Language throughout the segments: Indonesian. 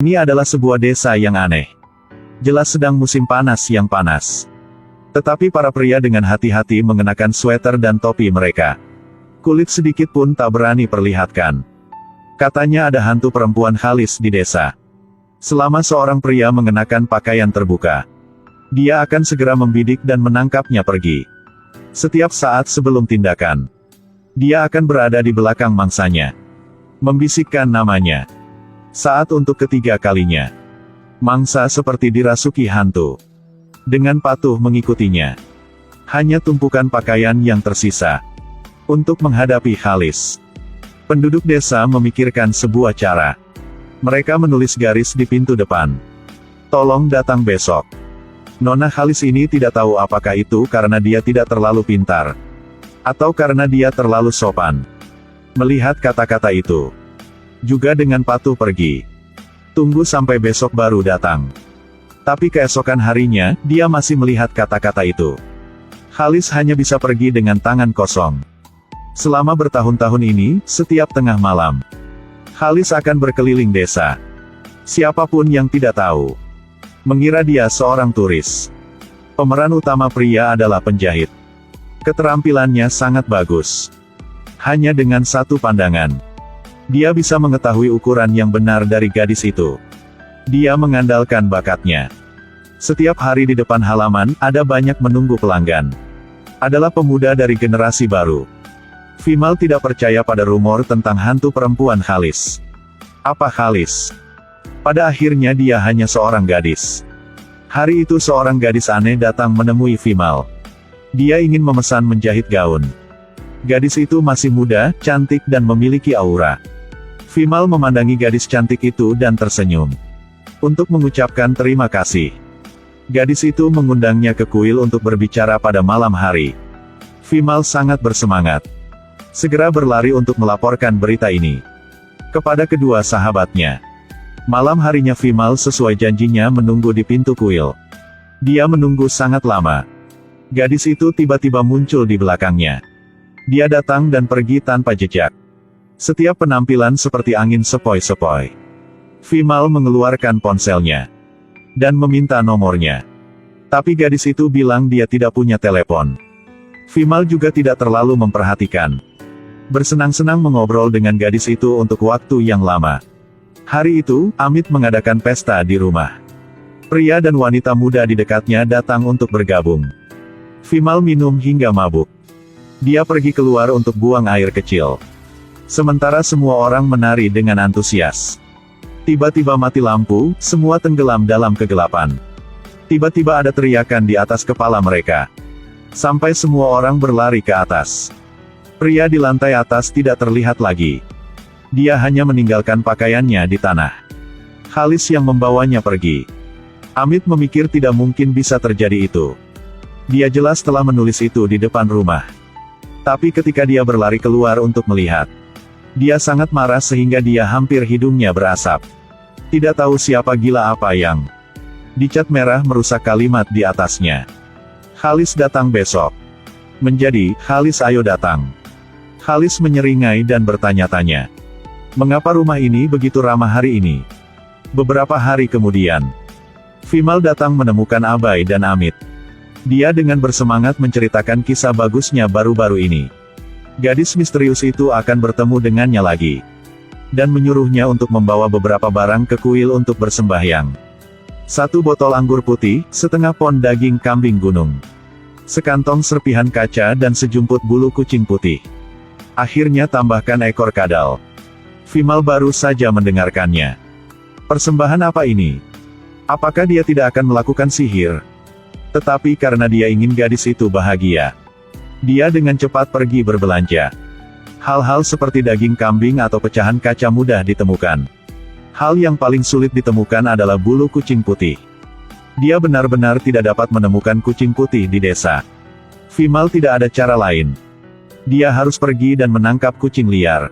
Ini adalah sebuah desa yang aneh. Jelas sedang musim panas yang panas. Tetapi para pria dengan hati-hati mengenakan sweater dan topi mereka. Kulit sedikit pun tak berani perlihatkan. Katanya ada hantu perempuan Khalis di desa. Selama seorang pria mengenakan pakaian terbuka, dia akan segera membidik dan menangkapnya pergi. Setiap saat sebelum tindakan, dia akan berada di belakang mangsanya, membisikkan namanya. Saat untuk ketiga kalinya, mangsa seperti dirasuki hantu. Dengan patuh mengikutinya. Hanya tumpukan pakaian yang tersisa. Untuk menghadapi Khalis, penduduk desa memikirkan sebuah cara. Mereka menulis garis di pintu depan. Tolong datang besok. Nona Khalis ini tidak tahu apakah itu karena dia tidak terlalu pintar, atau karena dia terlalu sopan. Melihat kata-kata itu, juga dengan patuh pergi. Tunggu sampai besok baru datang. Tapi keesokan harinya, dia masih melihat kata-kata itu. Khalis hanya bisa pergi dengan tangan kosong. Selama bertahun-tahun ini, setiap tengah malam, Khalis akan berkeliling desa. Siapapun yang tidak tahu, mengira dia seorang turis. Pemeran utama pria adalah penjahit. Keterampilannya sangat bagus. Hanya dengan satu pandangan, dia bisa mengetahui ukuran yang benar dari gadis itu. Dia mengandalkan bakatnya. Setiap hari di depan halaman, ada banyak menunggu pelanggan. Adalah pemuda dari generasi baru. Vimal tidak percaya pada rumor tentang hantu perempuan Khalis. Apa Khalis? Pada akhirnya dia hanya seorang gadis. Hari itu seorang gadis aneh datang menemui Vimal. Dia ingin memesan menjahit gaun. Gadis itu masih muda, cantik dan memiliki aura. Vimal memandangi gadis cantik itu dan tersenyum. Untuk mengucapkan terima kasih. Gadis itu mengundangnya ke kuil untuk berbicara pada malam hari. Vimal sangat bersemangat. Segera berlari untuk melaporkan berita ini kepada kedua sahabatnya. Malam harinya Vimal sesuai janjinya menunggu di pintu kuil. Dia menunggu sangat lama. Gadis itu tiba-tiba muncul di belakangnya. Dia datang dan pergi tanpa jejak. Setiap penampilan seperti angin sepoi-sepoi. Vimal mengeluarkan ponselnya dan meminta nomornya. Tapi gadis itu bilang dia tidak punya telepon. Vimal juga tidak terlalu memperhatikan. Bersenang-senang mengobrol dengan gadis itu untuk waktu yang lama. Hari itu, Amit mengadakan pesta di rumah. Pria dan wanita muda di dekatnya datang untuk bergabung. Vimal minum hingga mabuk. Dia pergi keluar untuk buang air kecil. Sementara semua orang menari dengan antusias. Tiba-tiba mati lampu, semua tenggelam dalam kegelapan. Tiba-tiba ada teriakan di atas kepala mereka. Sampai semua orang berlari ke atas. Pria di lantai atas tidak terlihat lagi. Dia hanya meninggalkan pakaiannya di tanah. Khalis yang membawanya pergi. Amit memikir tidak mungkin bisa terjadi itu. Dia jelas telah menulis itu di depan rumah. Tapi ketika dia berlari keluar untuk melihat, dia sangat marah sehingga dia hampir hidungnya berasap. Tidak tahu siapa gila apa yang dicat merah merusak kalimat di atasnya. Khalis datang besok. Menjadi, Khalis ayo datang. Khalis menyeringai dan bertanya-tanya. Mengapa rumah ini begitu ramah hari ini? Beberapa hari kemudian, Vimal datang menemukan Abai dan Amit. Dia dengan bersemangat menceritakan kisah bagusnya baru-baru ini. Gadis misterius itu akan bertemu dengannya lagi. Dan menyuruhnya untuk membawa beberapa barang ke kuil untuk bersembahyang. 1 botol anggur putih, setengah pon daging kambing gunung. Sekantong serpihan kaca dan sejumput bulu kucing putih. Akhirnya tambahkan ekor kadal. Vimal baru saja mendengarkannya. Persembahan apa ini? Apakah dia tidak akan melakukan sihir? Tetapi karena dia ingin gadis itu bahagia, dia dengan cepat pergi berbelanja. Hal-hal seperti daging kambing atau pecahan kaca mudah ditemukan. Hal yang paling sulit ditemukan adalah bulu kucing putih. Dia benar-benar tidak dapat menemukan kucing putih di desa. Vimal tidak ada cara lain. Dia harus pergi dan menangkap kucing liar.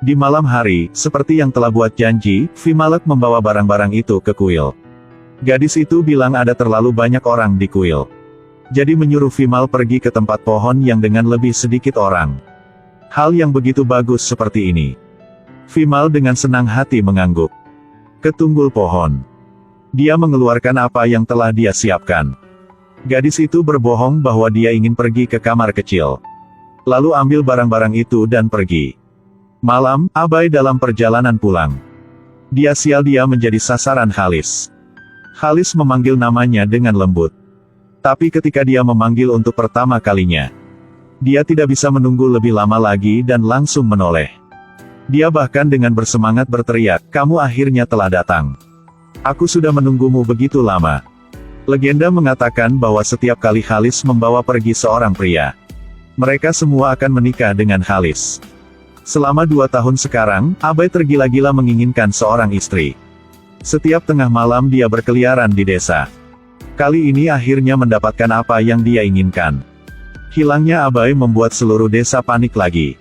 Di malam hari, seperti yang telah buat janji, Vimalek membawa barang-barang itu ke kuil. Gadis itu bilang ada terlalu banyak orang di kuil. Jadi menyuruh Vimal pergi ke tempat pohon yang dengan lebih sedikit orang. Hal yang begitu bagus seperti ini. Vimal dengan senang hati mengangguk. ke tunggul pohon. Dia mengeluarkan apa yang telah dia siapkan. Gadis itu berbohong bahwa dia ingin pergi ke kamar kecil. Lalu ambil barang-barang itu dan pergi. Malam, Abai dalam perjalanan pulang. Dia menjadi sasaran Khalis. Khalis memanggil namanya dengan lembut. Tapi ketika dia memanggil untuk pertama kalinya, dia tidak bisa menunggu lebih lama lagi dan langsung menoleh. Dia bahkan dengan bersemangat berteriak, "Kamu akhirnya telah datang. Aku sudah menunggumu begitu lama." Legenda mengatakan bahwa setiap kali Khalis membawa pergi seorang pria, mereka semua akan menikah dengan Khalis. Selama 2 tahun sekarang, Abai tergila-gila menginginkan seorang istri. Setiap tengah malam dia berkeliaran di desa. Kali ini akhirnya mendapatkan apa yang dia inginkan. Hilangnya Abai membuat seluruh desa panik lagi.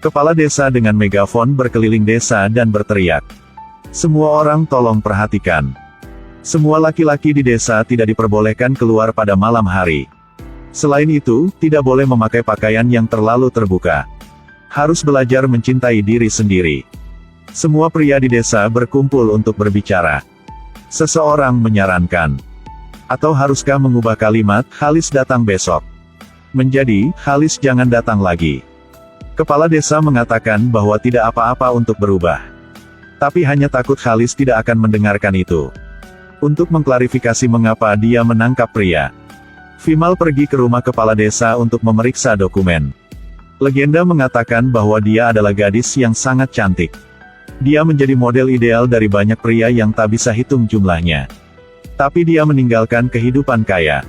Kepala desa dengan megafon berkeliling desa dan berteriak, "Semua orang tolong perhatikan. Semua laki-laki di desa tidak diperbolehkan keluar pada malam hari. Selain itu, tidak boleh memakai pakaian yang terlalu terbuka. Harus belajar mencintai diri sendiri." Semua pria di desa berkumpul untuk berbicara. Seseorang menyarankan, "Atau haruskah mengubah kalimat, Khalis datang besok?" Menjadi, "Khalis jangan datang lagi." Kepala desa mengatakan bahwa tidak apa-apa untuk berubah. Tapi hanya takut Khalis tidak akan mendengarkan itu. Untuk mengklarifikasi mengapa dia menangkap pria, Vimal pergi ke rumah kepala desa untuk memeriksa dokumen. Legenda mengatakan bahwa dia adalah gadis yang sangat cantik. Dia menjadi model ideal dari banyak pria yang tak bisa hitung jumlahnya. Tapi dia meninggalkan kehidupan kaya.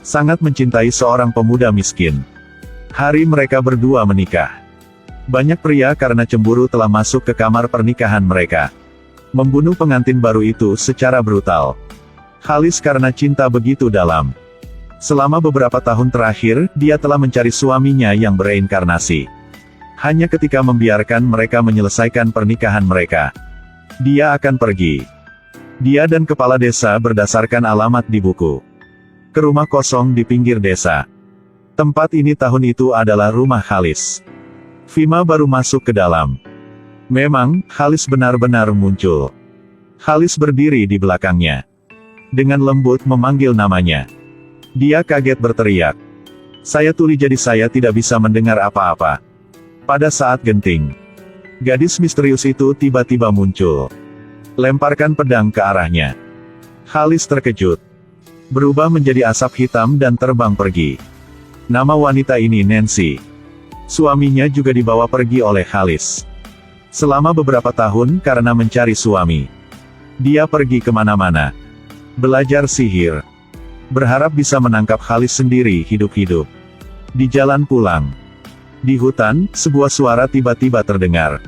Sangat mencintai seorang pemuda miskin. Hari mereka berdua menikah. Banyak pria karena cemburu telah masuk ke kamar pernikahan mereka, membunuh pengantin baru itu secara brutal. Khalis karena cinta begitu dalam. Selama beberapa tahun terakhir, dia telah mencari suaminya yang bereinkarnasi. Hanya ketika membiarkan mereka menyelesaikan pernikahan mereka, dia akan pergi. Dia dan kepala desa berdasarkan alamat di buku. Ke rumah kosong di pinggir desa. Tempat ini tahun itu adalah rumah Khalis. Vima baru masuk ke dalam. Memang, Khalis benar-benar muncul. Khalis berdiri di belakangnya. Dengan lembut memanggil namanya. Dia kaget berteriak, "Saya tuli jadi saya tidak bisa mendengar apa-apa." Pada saat genting, gadis misterius itu tiba-tiba muncul. Lemparkan pedang ke arahnya. Khalis terkejut. Berubah menjadi asap hitam dan terbang pergi. Nama wanita ini Nancy. Suaminya juga dibawa pergi oleh Khalis. Selama beberapa tahun karena mencari suami, dia pergi kemana-mana. Belajar sihir. Berharap bisa menangkap Khalis sendiri hidup-hidup. Di jalan pulang, di hutan, sebuah suara tiba-tiba terdengar.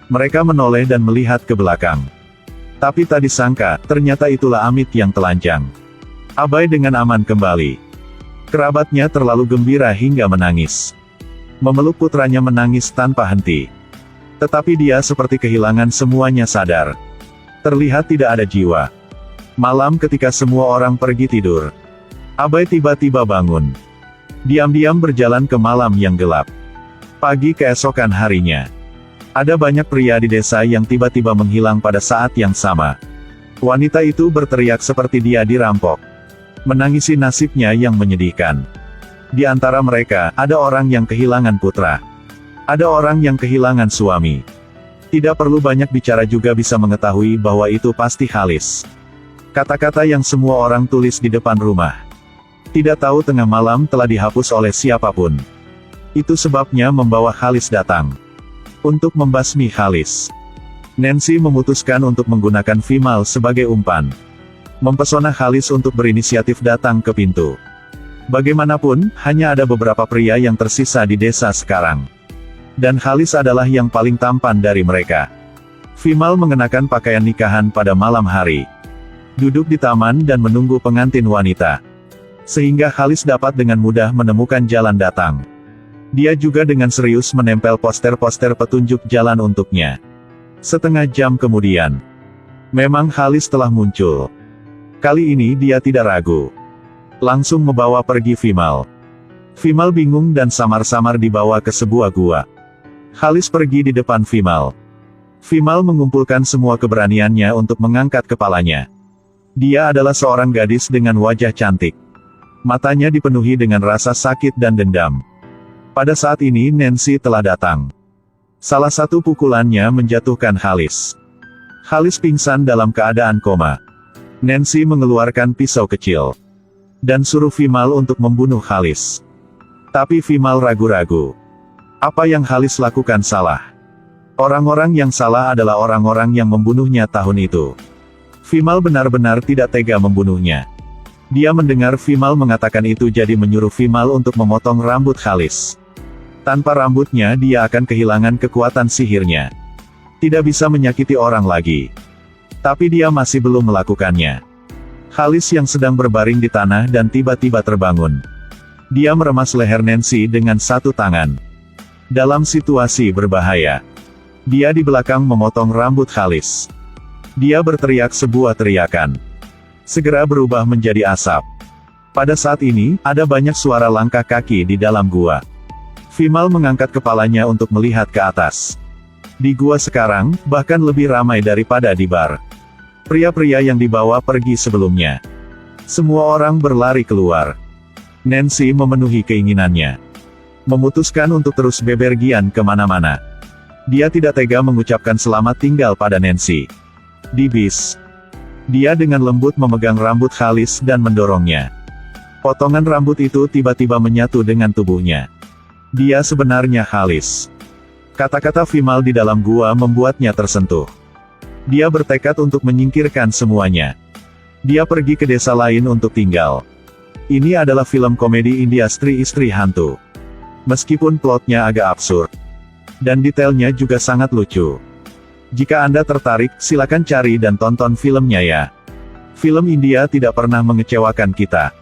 Mereka menoleh dan melihat ke belakang. Tapi tak disangka, ternyata itulah Amit yang telanjang. Abai dengan aman kembali. Kerabatnya terlalu gembira hingga menangis. Memeluk putranya menangis tanpa henti. Tetapi dia seperti kehilangan semuanya sadar. Terlihat tidak ada jiwa. Malam ketika semua orang pergi tidur, Abai tiba-tiba bangun. Diam-diam berjalan ke malam yang gelap. Pagi keesokan harinya, ada banyak pria di desa yang tiba-tiba menghilang pada saat yang sama. Wanita itu berteriak seperti dia dirampok. Menangisi nasibnya yang menyedihkan. Di antara mereka, ada orang yang kehilangan putra. Ada orang yang kehilangan suami. Tidak perlu banyak bicara juga bisa mengetahui bahwa itu pasti Khalis. Kata-kata yang semua orang tulis di depan rumah. Tidak tahu tengah malam telah dihapus oleh siapapun. Itu sebabnya membawa Khalis datang. Untuk membasmi Khalis, Nancy memutuskan untuk menggunakan Vimal sebagai umpan. Mempesona Khalis untuk berinisiatif datang ke pintu. Bagaimanapun, hanya ada beberapa pria yang tersisa di desa sekarang. Dan Khalis adalah yang paling tampan dari mereka. Vimal mengenakan pakaian nikahan pada malam hari. Duduk di taman dan menunggu pengantin wanita. Sehingga Khalis dapat dengan mudah menemukan jalan datang. Dia juga dengan serius menempel poster-poster petunjuk jalan untuknya. Setengah jam kemudian, memang Khalis telah muncul. Kali ini dia tidak ragu. Langsung membawa pergi Vimal. Vimal bingung dan samar-samar dibawa ke sebuah gua. Khalis pergi di depan Vimal. Vimal mengumpulkan semua keberaniannya untuk mengangkat kepalanya. Dia adalah seorang gadis dengan wajah cantik. Matanya dipenuhi dengan rasa sakit dan dendam. Pada saat ini Nancy telah datang. Salah satu pukulannya menjatuhkan Khalis. Khalis pingsan dalam keadaan koma. Nancy mengeluarkan pisau kecil dan suruh Vimal untuk membunuh Khalis. Tapi Vimal ragu-ragu. Apa yang Khalis lakukan salah? Orang-orang yang salah adalah orang-orang yang membunuhnya tahun itu. Vimal benar-benar tidak tega membunuhnya. Dia mendengar Vimal mengatakan itu jadi menyuruh Vimal untuk memotong rambut Khalis. Tanpa rambutnya dia akan kehilangan kekuatan sihirnya. Tidak bisa menyakiti orang lagi. Tapi dia masih belum melakukannya. Khalis yang sedang berbaring di tanah dan tiba-tiba terbangun. Dia meremas leher Nancy dengan satu tangan. Dalam situasi berbahaya. Dia di belakang memotong rambut Khalis. Dia berteriak sebuah teriakan. Segera berubah menjadi asap. Pada saat ini, ada banyak suara langkah kaki di dalam gua. Vimal mengangkat kepalanya untuk melihat ke atas. Di gua sekarang, bahkan lebih ramai daripada di bar. Pria-pria yang dibawa pergi sebelumnya. Semua orang berlari keluar. Nancy memenuhi keinginannya. Memutuskan untuk terus bepergian kemana-mana. Dia tidak tega mengucapkan selamat tinggal pada Nancy. Di bis, dia dengan lembut memegang rambut Khalis dan mendorongnya. Potongan rambut itu tiba-tiba menyatu dengan tubuhnya. Dia sebenarnya Khalis. Kata-kata Vimal di dalam gua membuatnya tersentuh. Dia bertekad untuk menyingkirkan semuanya. Dia pergi ke desa lain untuk tinggal. Ini adalah film komedi India Istri Hantu. Meskipun plotnya agak absurd. Dan detailnya juga sangat lucu. Jika Anda tertarik, silakan cari dan tonton filmnya ya. Film India tidak pernah mengecewakan kita.